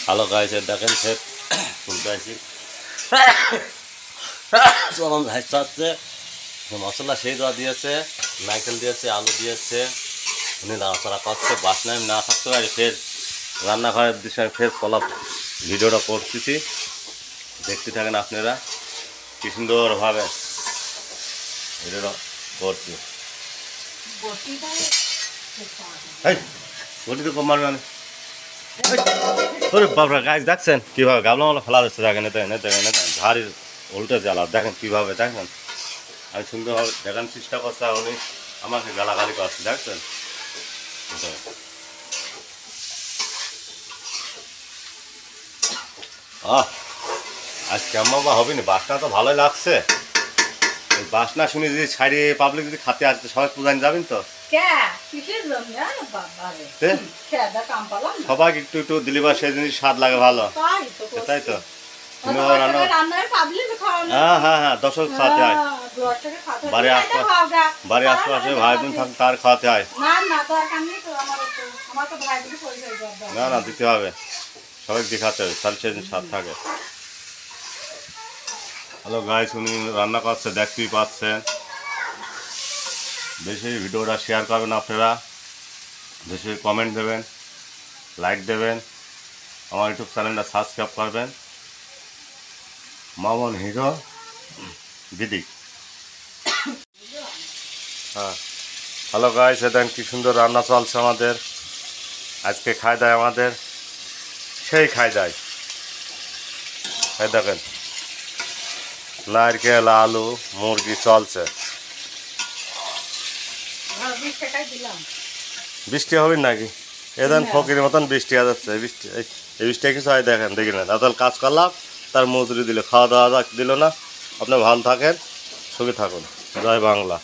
Hello guys, দেখেন ফের শুনতে আছি চরম ঝাঁস আছে। মশলা সেই দেওয়া দিয়েছে, নারকেল দিয়েছে, আলু দিয়েছে, উনি নাড়াচাড়া করছে। বাসনায় না থাকতে পারি, ফের রান্নাঘরের দিশায় ফের কলা ভিডিওটা করতেছি, দেখতে থাকেন আপনারা কি সুন্দরভাবে ভিডিওটা করছি। বটি তো কম মারবে আমি। বাবরা গাছ দেখছেন কীভাবে গাবলা ফেলা দিচ্ছে, দেখেন এতে ঝাড়ি উল্টে জ্বালা, দেখেন কীভাবে, দেখেন আমি সুন্দরভাবে দেখার চেষ্টা করছি, উনি আমাকে গালাগালি করছে, দেখছেন। আজ কেমন বা হবে না, বাসনা তো ভালোই লাগছে। বাসনা শুনে যদি ছাড়িয়ে পাবলিক যদি খাতে আসতে সবাই পূজান যাবেন তো, সবাই একটু একটু দিলে বা সেই জিনিস স্বাদ লাগে ভালো, তাই তো। হ্যাঁ হ্যাঁ হ্যাঁ, দর্শক খাওয়াতে হয়, বাড়ির আশপাশে ভাই বোন থাকলে তার খাওয়াতে হয়। না না, দিতে হবে, সবাই দেখাতে হবে, তাহলে সেদিন স্বাদ থাকে। হ্যালো গাইস, উনি রান্না করছে, দেখতেই পাচ্ছেন। বেশি ভিডিওটা শেয়ার করবেন আপনারা, বেশি কমেন্ট দেবেন, লাইক দেবেন, আমার ইউটিউব চ্যানেলটা সাবস্ক্রাইব করবেন। মামন হিরো দিদি। হ্যাঁ, হ্যালো গাইস, দেখেন কি সুন্দর রান্না চলছে আমাদের আজকে। খাই দায় আমাদের সেই খাই দায়, এই দেখেন নারকেল, আলু, মুরগি চলছে। বৃষ্টি হবে নাকি? এদেন ফকির মতন বৃষ্টি হয়ে যাচ্ছে। এই বৃষ্টি কিছু হয় দেখেন, দেখি না তাহলে কাজ করলাম, তার মজুরি দিল, খাওয়া দাওয়া দিল না। আপনি ভালো থাকেন, সুখে থাকুন। জয় বাংলা।